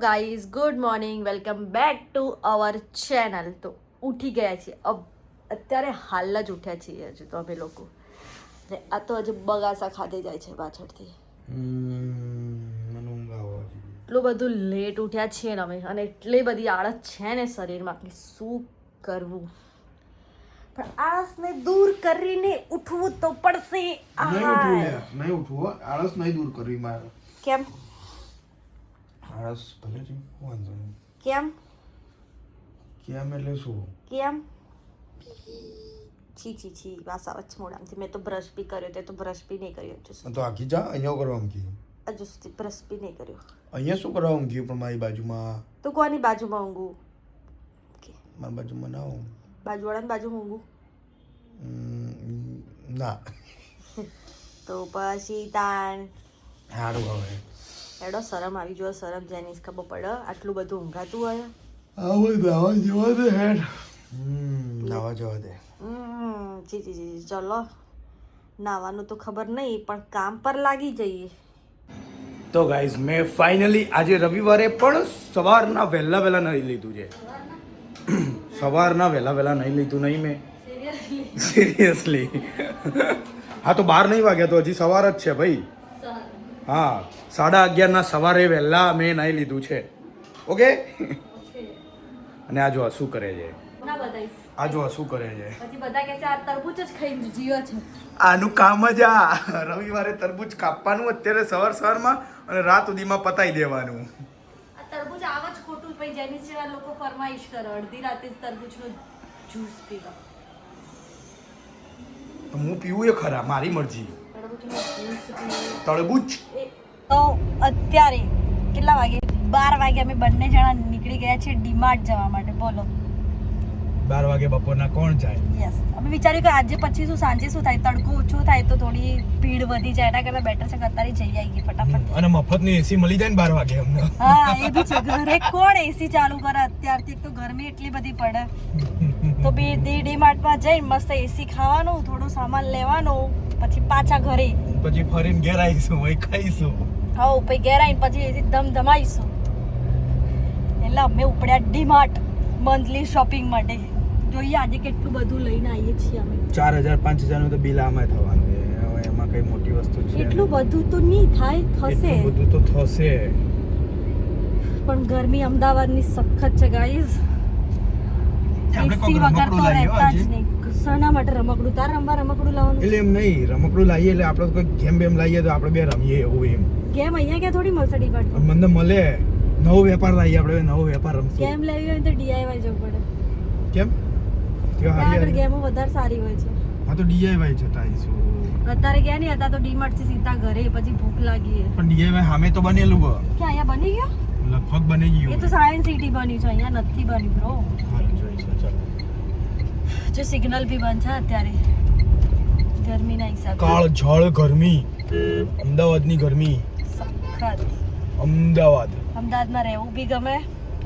Guys good morning welcome back to our channel. તો ઉઠી ગયા છીએ અત્યારે હાલ જ ઉઠ્યા છીએ હજુ તો અમે લોકો. ને આ તો હજુ બગાસા ખાધે જાય છે પાછળથી. એટલું બધું લેટ ઉઠ્યા છીએ ને અમે, અને એટલી બધી આળસ છે ને શરીરમાં કે શું કરવું, પણ આળસને દૂર કરીને ઉઠવું તો પડશે. નહીં ઉઠવું, આળસ નહીં દૂર કરવી મારે. કેમ આળસ ભલે છે, વાંધો નહીં. કેમ કેમ એટલે શું? કેમ છી છી છી વાસ આવે છે મોઢામાંથી. મેં તો બ્રશ બી કર્યો, તે તો બ્રશ બી નહીં કર્યો હજુ સુધી. તો આખી જા અહીંયા કરવા ઊંઘી. હજુ સુધી બ્રશ બી નહીં કર્યો. અહીંયા શું કરવા ઊંઘી? પણ મારી બાજુમાં. તો કોની બાજુમાં ઊંઘું? મારી બાજુમાં ના ઊંઘ. બાજુવાળાની બાજુમાં ઊંઘું? ના. તો પછી તાણ સારું હવે એડો શરમ આવી જો. શરમ જેની ખબર પડે આટલું બધું ઊંઘાતું હોય. આવો નાવા જવા દે હેડ. નાવા જવા દે. જી જી જી ચલો નાવાનું તો ખબર નહીં, પણ કામ પર લાગી જઈએ. તો ગાઈઝ મેં ફાઇનલી આજે રવિવારે પણ સવારના વહેલા નહીં લીધું છે. સવારના વહેલા નહીં લીધું નહીં મેં સિરિયસલી. હા તો 12 નહીં વાગ્યા, તો હજી સવાર જ છે ભાઈ. હા 11:30 સવારે વહેલા મેં નહીં લીધું છે. ઓકે. અને આ જો શું કરે છે, ના બતાઈશ. આ જો શું કરે છે. પછી બધા કહેશે આ તરબૂચ જ ખાઈને જીવો છે. આનું કામ જ આ રવિવારે તરબૂચ કાપવાનું અત્યારે સવારમાં અને રાત સુધીમાં પતાઈ દેવાનું. આ તરબૂચ આવ જ ખોટું. પછી જેની જેવા લોકો ફરમાઈશ કરે અડધી રાતે તરબૂચનો જ્યુસ પીવા. તો હું પીવું એ ખરા, મારી મરજી. તરબૂચ તો અત્યારે કેટલા વાગે? 12 વાગે અમે બંને જણા નીકળી ગયા છીએ ડીમાર્ટ જવા માટે. બોલો 12 વાગે બપોરના કોણ જાય? યસ, અમે વિચાર્યું કે આજે પછી શું સાંજે શું થાય, તડકો ઓછો થાય તો થોડી ભીડ વધી જાય, એના કરતાં બેટર છે કે અત્યારે જઈ આવીએ ફટાફટ. અને મફતની એસી મળી જાય ને 12 વાગે અમને. હા એ બી છે. ઘરે કોણ એસી ચાલુ કરે અત્યારથી? તો ગરમી એટલી બધી પડે. તો બી ડીમાર્ટમાં જઈને મસ્ત એસી ખાવાનું, થોડો સામાન લેવાનો, પછી પાછા ઘરે. પછી ફરીને ઘેર આવીશું, વહી ખાઈશું. હા પછી ઘેર આવીને પછી એસી ધમાઈશું. એટલે અમે ઉપડ્યા ડીમાર્ટ મંથલી શોપિંગ માટે. જોઈએ આજે કેટલું બધું લઈને આવીએ છીએ અમે. 4,000-5,000 નું તો બિલ આમાં થવાનું છે. હવે એમાં કઈ મોટી વસ્તુ છે એટલું બધું તો નહીં થાય, થશે. એટલું બધું તો થશે, પણ ગરમી અમદાવાદની સખત છે ગાઈઝ. એસી વગર તો રહેતા જ નહીં. શાના માટે રમકડું? તાર રમકડું લાવવાનું એટલે એમ નહીં, રમકડું લાવીએ એટલે આપણે કોઈ ગેમ બેમ લાવીએ તો આપણે બે રમીએ એવું એમ. ગેમ અહીંયા ક્યાં થોડી મળશે ડીમાર્ટ? મને મળે. નવો વેપાર લાવીએ આપણે, નવો વેપાર રમશું. ગેમ લેવી હોય તો ડીઆઈવાય જવું પડે. કેમ? ત્યાં આગળ ગેમો વધારે સારી હોય છે. હા તો ડીઆઈવાય જતા આવીશું. અત્યારે ગયા નહીં હતા તો ડીમાર્ટ થી સીધા ઘરે, પછી ભૂખ લાગી. પણ ડીઆઈવાય સામે તો બનેલું હો. કે અહીંયા બની ગયો? લગભગ બની ગયું. એ તો સાયન્સ સિટી બની છે, અહીંયા નથી બની બ્રો. હાલ જોઈશું ચાલો. જો સિગ્નલ બી બંધ છે અત્યારે ગરમીના હિસાબે. કાળ ઝાળ ગરમી, અમદાવાદની ગરમી સખત. અમદાવાદમાં રહેવું બી ગમે,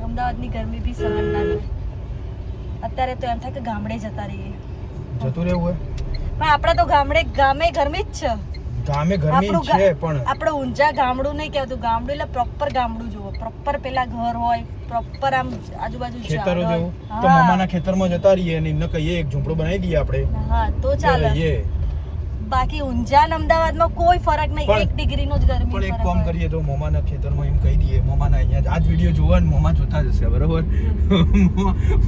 અમદાવાદની ગરમી બી સહન ના થાય. અત્યારે તો એમ થાય કે ગામડે જતા રહીએ. જતું રહેવું હોય પણ આપણે તો ગામે ગરમી જ છે. ગામે ગરમી છે પણ આપણે ઊંઝા ગામડું નહીં કહેતું. ગામડું એટલે પ્રોપર ગામડું જુઓ, પ્રોપર પેલા ઘર હોય, પ્રોપર આમ આજુબાજુ ખેતરો જેવું. તો મામાના ખેતરમાં જતા રહીએ અને એમને કહીએ એક ઝૂંપડું બનાવી દઈએ આપણે. હા તો ચાલે. બાકી ઊંઝા ને અમદાવાદમાં કોઈ ફરક નહીં, 1 ડિગ્રીનો જ ગરમી. પણ એક કામ કરીએ તો મોમાના ખેતરમાં એમ કહી દઈએ, મોમાના અહીંયા આ જ વિડીયો જોવા ને મોમા જોતા જશે બરોબર.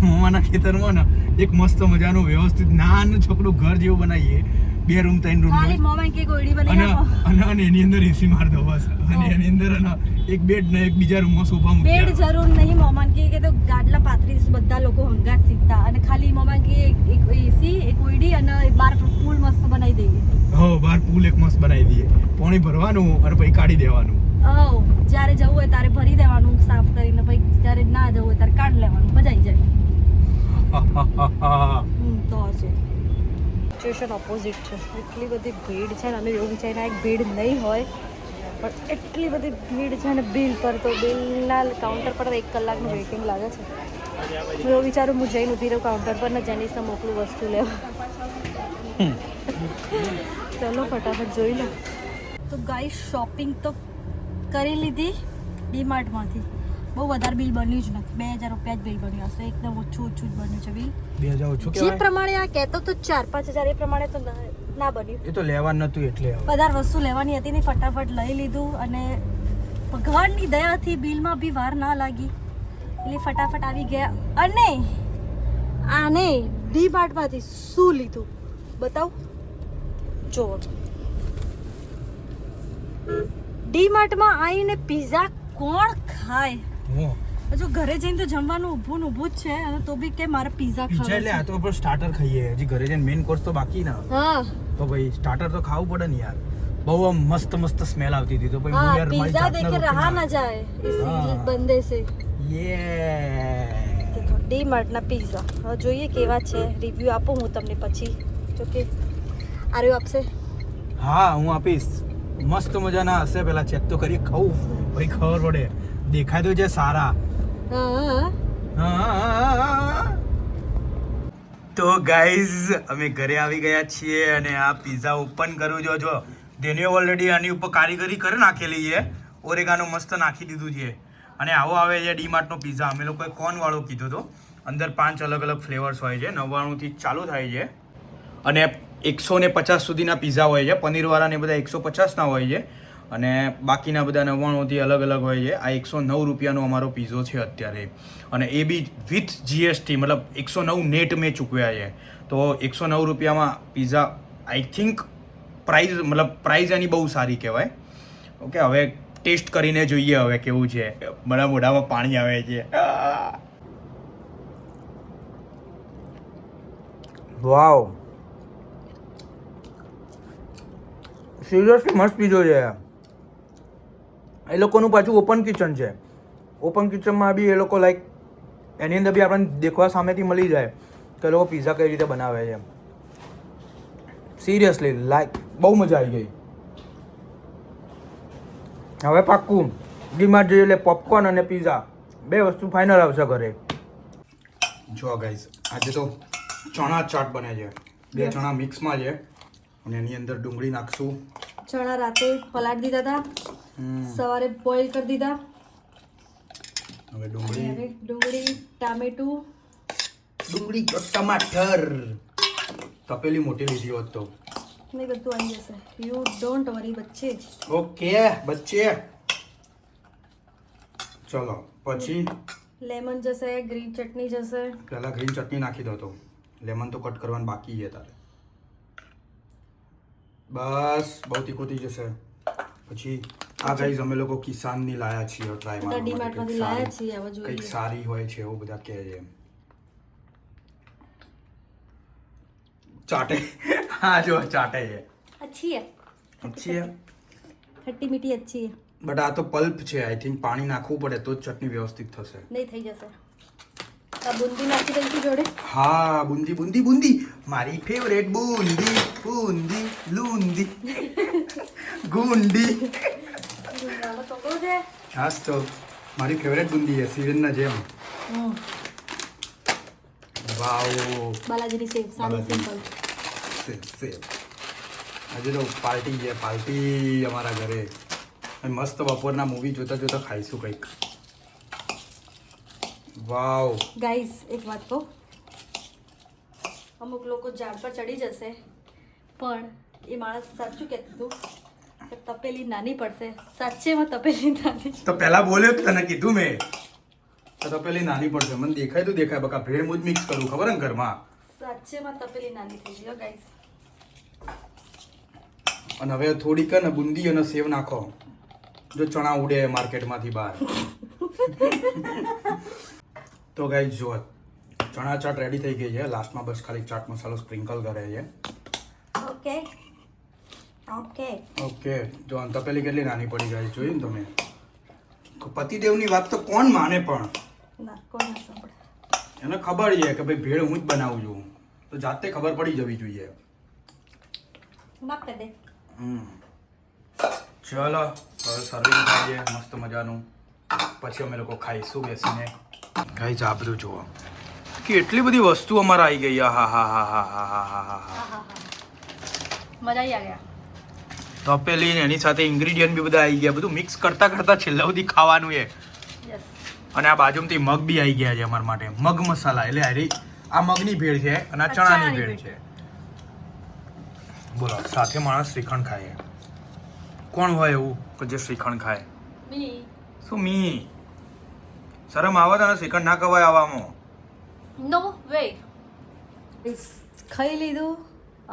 મોમાના ખેતરમાં ને એક મસ્ત મજાનું વ્યવસ્થિત નાનું છોકરું ઘર જેવું બનાવીએ, 2 રૂમ 3 રૂમ. ખાલી મોમાં કે ગોળી બનાવી આપો અને એની અંદર એસી માર દો બસ. અને એની અંદર એક બેડ ને એક બીજા રૂમમાં સોફા મૂકી. બેડ જરૂર નહીં. મોમાન કે તો ગાડલા 35 બધા લોકો હંગાત સીધા, અને ખાલી મોમાન કે એક એસી, એક ઓયડી અને બાર પૂલ મસ્ત બનાવી દઈએ. હા બાર પૂલ એક મસ્ત બનાવી દઈએ, પાણી ભરવાનું અને પછી કાઢી દેવાનું. જ્યારે જવું હોય ત્યારે ભરી દેવાનું સાફ કરીને, પછી જ્યારે ના જવું હોય ત્યારે કાઢી લેવાનું. મજા આવી જાય. તો હશે સિચ્યુએશન ઓપોઝિટ છે. એટલી બધી ભીડ છે ને, અમે એવું વિચારીને એક ભીડ નહીં હોય, પણ એટલી બધી ભીડ છે ને. બિલ પર તો બિલના કાઉન્ટર પર 1 કલાકનું વેઇટિંગ લાગે છે. હું એવું વિચારું હું જઈને ઊભી રહું કાઉન્ટર પર ને જેનીસને મોકલું વસ્તુ લેવા. ચલો ફટાફટ જોઈ લો. તો ગાઈસ શોપિંગ તો કરી લીધી ડીમાર્ટમાંથી. બહુ વધારે બિલ બન્યું જ નથી, 2000 રૂપિયા જ બિલ બન્યું હશે, એકદમ ઓછું જ બન્યું છે બિલ. 2000 ઓછું જે કહેવાય? પ્રમાણે આ કહેતો તો 4-5 હજાર, એ પ્રમાણે તો ના બન્યું. એ તો લેવાનું નતું એટલે હવે. વધારે વસ્તુ લેવાની હતી ને ફટાફટ લઈ લીધું, અને ભગવાનની દયાથી બિલમાં બી વાર ના લાગી એટલે ફટાફટ આવી ગયા. અને આને ડી માર્ટમાંથી શું લીધું બતાવ, જો ડી માર્ટમાં આવીને પિઝા કોણ ખાય? હું હજુ ઘરે જઈને તો જમવાનું ઊભું ને ઊભું જ છે, અને તો બી કે મારે પિઝા પીછા એટલે આ ખાવા. તો આપણે સ્ટાર્ટર ખાઈએ, હજી ઘરે જઈને મેઇન કોર્સ તો બાકી ના. હા તો ભાઈ સ્ટાર્ટર તો ખાવું પડે ને યાર. બહુ આમ મસ્ત મસ્ત સ્મેલ આવતી હતી, તો ભાઈ હું हाँ યાર મારી पिज्जा જાતને देखे રોકી रहा ના. ना जाए इस हाँ। बंदे से. યે देखो डी मार्ट ना पिज्जा હવે જોઈએ કેવા છે, રિવ્યુ આપું હું તમને પછી. જો કે આ રહ્યું આપશે. હા હું આપીશ. મસ્ત મજાના હશે, પેલા ચેક તો કરીએ, ખાવું પછી ખબર પડે. દેખાય તો છે સારા. હા તો ગાઈઝ અમે ઘરે આવી ગયા છીએ, અને આ પિઝા ઓપન કરું જો ડેનિયો ઓલરેડી આની ઉપર કારીગરી કરી નાખેલી છે, ઓરેગાનો મસ્ત નાખી દીધું છે. અને આવો આવે છે ડીમાર્ટનો પિઝા. અમે લોકોએ કોર્નવાળો કીધો હતો. અંદર 5 અલગ અલગ ફ્લેવર્સ હોય છે, 99 થી ચાલુ થાય છે, અને 150 સુધીના પિઝા હોય છે. પનીરવાળા ને બધા 150 ના હોય છે, અને બાકીના બધા 99 થી અલગ અલગ હોય છે. આ 109 રૂપિયાનો અમારો પિઝો છે અત્યારે, અને એ બી વિથ જીએસટી, મતલબ 109 નેટ મેં ચૂકવ્યા છે. તો 109 રૂપિયામાં પિઝા આઈ થિંક પ્રાઇઝ એની બહુ સારી કહેવાય. ઓકે, હવે ટેસ્ટ કરીને જોઈએ હવે કેવું છે. મારા મોઢામાં પાણી આવે છે. વાવ, સિરિયસલી મસ્ત પીઝો છે. એ લોકોનું પાછું ઓપન કિચન છે. ઓપન કિચનમાં બી એ લોકો લાઈક એની અંદર બી આપણને દેખવા સામેથી મળી જાય કે એ લોકો પિઝા કઈ રીતે બનાવે છે. સિરિયસલી લાઈક બહુ મજા આવી ગઈ. હવે પાક્કું ડીમાર્ટ જઈએ એટલે પોપકોર્ન અને પિઝા 2 વસ્તુ ફાઇનલ આવશે ઘરે. જો ગાઈઝ, આજે તો ચણા ચાટ બને છે. 2 ચણા મિક્સમાં છે, અને એની અંદર ડુંગળી નાખશું. ચણા રાતે પલાળી દીધા હતા, સવારે બોઇલ કરી દીધા. હવે હવે ડુંગળી ટામેટું ટમાટર તપેલી મોટી લીધી હોત તો. ને બધું આવી જશે. યુ ડોન્ટ વરી બચ્ચે. ઓકે બચ્ચે, ચલો પછી લેમન જશે, ગ્રીન ચટણી જશે. પહેલા ગ્રીન ચટણી નાખી દો, તો લેમન તો કટ કરવાનું બાકી છે તારે. બસ બહુ તીખું થઈ જશે. પછી આ ગાઈઝ અમે લોકો કિસાનની લાયા છીએ ટ્રાય બધા ડીમાર્ટમાંથી લાયા છીએ, હવે કંઈક જોઈએ. સારી હોય છે એવું બધા કહે છે. ચાટે હા જો ચાટે છે. अच्छी है, અચ્છી છે, खट्टी मीठी अच्छी है. બટ આ તો પલ્પ છે. આઈ થિંક પાણી નાખવું પડે તો જ ચટણી વ્યવસ્થિત થશે. નહીં થઈ જશે. આ બુંદી નાખી દઈશું જોડે. હા બુંદી બુંદી બુંદી, મારી ફેવરેટ બુંદી બુંદી લુંદી ગુંડી. આમાં ચોકડો છે. હાસ તો મારી ફેવરેટ બુંદી છે સિઝનના જેમ. વાવ, બાલાજીની સેવ સારી બાલાજી. સિમ્પલ. સેવ આજે તો પાર્ટી છે, પાર્ટી અમારા ઘરે. અને મસ્ત બપોરના મૂવી જોતા જોતા ખાઈશું કંઈક. વાવ, ગાઈઝ એક વાત કહું, અમુક લોકો ઝાડ પર ચડી જશે, પણ એ માણસ સાચું કહેતું હતું કે તપેલી નાની પડશે. સાચેમાં તપેલી નાની. તો પહેલા બોલ્યો તો તને કીધું મેં તો તપેલી નાની પડશે. મને દેખાય તો દેખાય, બકા ભેળ હું જ મિક્સ કરું, ખબર ને ઘરમાં. સાચેમાં તપેલી નાની થઈ ગઈ ગાઈઝ. અને હવે થોડીક ને બુંદી અને સેવ નાખો, જો ચણા ઉડે માર્કેટમાંથી બહાર. તો ગાઈઝ જો ચણા ચાટ રેડી થઈ ગઈ છે. લાસ્ટમાં બસ ખાલી ચાટ મસાલો સ્પ્રિંકલ કરે છે. Okay okay. ઓકે, જો અને તપેલી કેટલી નાની પડી ગાઈઝ, જોયું ને તમે. પતિદેવની વાત તો કોણ માને, પણ ના કોઈ ના સાંભળે. એને ખબર છે કે ભાઈ ભેળ હું જ બનાવું છું, તો જાતે ખબર પડી જવી જોઈએ. માફ કરી દે. ચલો હવે સર્વિંગ થાય છે મસ્ત મજાનું, પછી અમે લોકો ખાઈશું બેસીને. ગાઈઝ આ બધું જુઓ, કેટલી બધી વસ્તુ અમારે આવી ગઈ. હા હા હા હા હા હા હા હા. મજા આવી ગયા. તપેલી ને એની સાથે ઇન્ગ્રીડિયન્ટ બી બધા આવી ગયા. બધું મિક્સ કરતા કરતા છેલ્લા સુધી ખાવાનું એ. યસ. અને આ બાજુમાંથી મગ બી આવી ગયા છે અમારા માટે, મગ મસાલા. એટલે આ મગની ભેળ છે અને આ ચણાની ભેળ છે. બોલો, સાથે માણસ શ્રીખંડ ખાય. કોણ હોય એવું કે જે શ્રીખંડ ખાય? શું મી? શરમ આવે તને? શ્રીખંડ ના ખવાય આવામાં. નો વે. ખાઈ લીધું,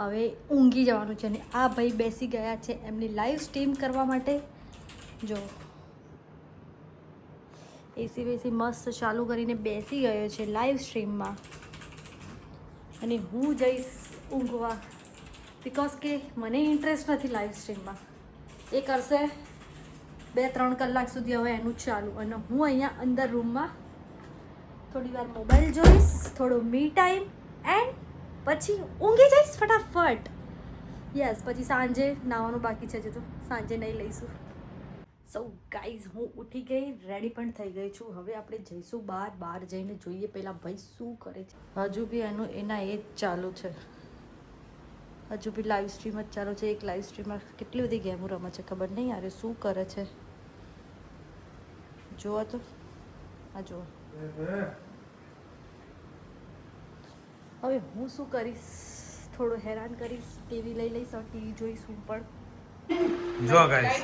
હવે ઊંઘી જવાનું છે. અને આ ભાઈ બેસી ગયા છે એમની લાઈવ સ્ટ્રીમ કરવા માટે. જો એસી વેસી મસ્ત ચાલુ કરીને બેસી ગયો છે લાઈવ સ્ટ્રીમમાં. અને હું જઈશ ઊંઘવા, બિકોઝ કે મને ઇન્ટરેસ્ટ નથી લાઈવ સ્ટ્રીમમાં. એ કરશે 2-3 કલાક સુધી હવે એનું ચાલુ. અને હું અહીંયા અંદર રૂમમાં થોડી વાર મોબાઈલ જોઈશ, થોડો મી ટાઈમ, એન્ડ પછી ઊંઘી જઈશ ફટાફટ. યસ, પછી સાંજે નાવાનું બાકી છે, તો સાંજે નહીં લઈશું. સો ગાઈઝ, હું ઉઠી ગઈ, રેડી પણ થઈ ગઈ છું. હવે આપણે જઈશું બહાર જઈને જોઈએ પહેલાં ભાઈ શું કરે છે. હજુ બી એના એ જ ચાલુ છે, હજુ બી લાઈવ સ્ટ્રીમ જ ચાલુ છે. એક લાઈવ સ્ટ્રીમમાં કેટલી બધી ગેમો રમે છે ખબર નહીં યાર, શું કરે છે. જુઓ તો, આ જુઓ. હવે હું શું કરીશ, થોડું હેરાન કરીશ, ટીવી લઈ લઈશ, ટીવી જોઈશ હું પણ. જો ગાઈસ,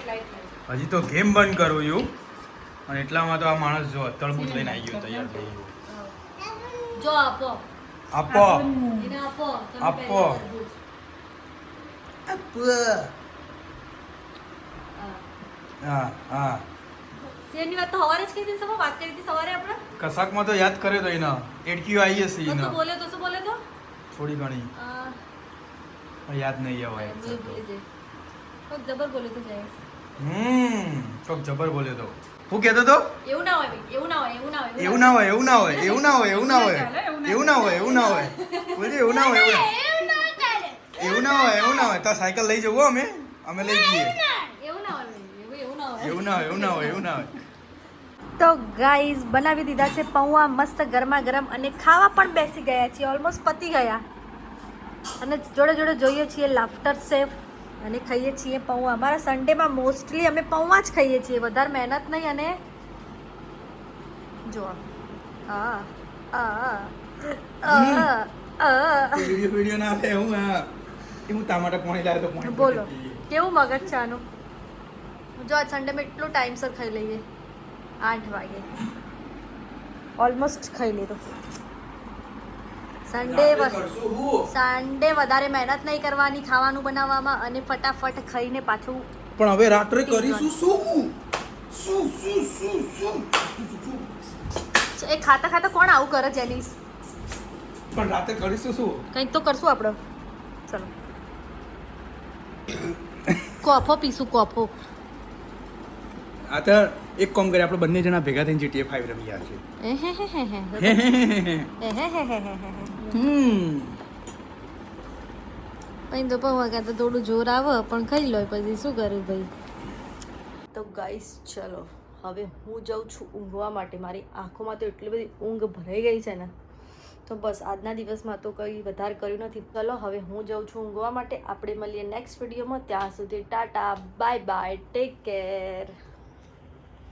હજી તો ગેમ બંધ કરું છું અને એટલામાં તો આ માણસ જો તળબૂચ લઈને આવી ગયો, તૈયાર થઈ ગયો. જો આપો આપો એને આપો, તમે આપો. પહેલા તરબૂચ. હા હા, શેરની વાત તો સવારે જ કીધી, સવારે વાત કરી હતી સવારે આપણે. કશાકમાં તો યાદ કરે તો એને એડક્યુ આવી હશે તો એને તું બોલે તો શું બોલે તો થોડી ઘણી યાદ નહીં આવે. કોક જબર બોલે તો જાય. કોક જબર બોલ્યો તો. હું કહેતો તો એવું ના હોય ભાઈ, એવું ના હોય, એવું ના હોય, એવું ના હોય, એવું ના હોય, એવું ના હોય, એવું ના હોય, એવું ના હોય, એવું ના હોય, બોલજે એવું ના હોય, એવું ના હોય, એવું ના હોય. તો સાયકલ લઈ જવું અમે લઈ જઈએ. એવું ના હોય, એવું ના હોય, એવું ના હોય, એવું ના હોય, એવું ના હોય. તો ગાઈઝ, બનાવી દીધા છે પૌવા મસ્ત ગરમા ગરમ, અને ખાવા પણ બેસી ગયા છીએ, ઓલમોસ્ટ પતી ગયા. અને જોડે જોડે જોઈએ છીએ લાફ્ટર સેફ, અને ખાઈએ છીએ પૌવા. અમારા સન્ડેમાં મોસ્ટલી અમે પૌવા જ ખાઈએ છીએ, વધારે મહેનત નહીં. અને જો વિડિયો ના આવે હું ટમાટર પાણી લાવે તો પાણી બોલો કેવું મગજ છે આનું. જો આ સન્ડેમાં એટલું ટાઈમસર ખાઈ લઈએ, 8 વાગે ઓલમોસ્ટ ખાઈ લીધું. સન્ડે વધારે મહેનત નહીં કરવાની ખાવાનું બનાવવામાં, અને ફટાફટ ખાઈને પાછું. પણ હવે રાત્રે કરીશું શું? એ ખાતા ખાતા કોણ આવું કરે જેનીસ? પણ રાત્રે કરીશું શું? કંઈક તો કરશું આપણે. ચલો કોફો પીશું, કોફો. આ તો એક કામ કરીએ, આપણે બંને જણા ભેગા થઈને GTA 5 રમી છે. પછી તો પૌવા કાં તો થોડું જોર આવે, પણ ખાઈ લો પછી શું કરું ભાઈ. તો ગાઈસ ચલો, હવે હું જાઉં છું ઊંઘવા માટે. મારી આંખોમાં તો એટલી બધી ઊંઘ ભરાઈ ગઈ છે ને, તો બસ આજના દિવસમાં તો કંઈ વધારે કર્યું નથી. ચલો હવે હું જાઉં છું ઊંઘવા માટે. આપણે મળીએ નેક્સ્ટ વિડીયોમાં. ત્યાં સુધી Tata, bye bye, take care.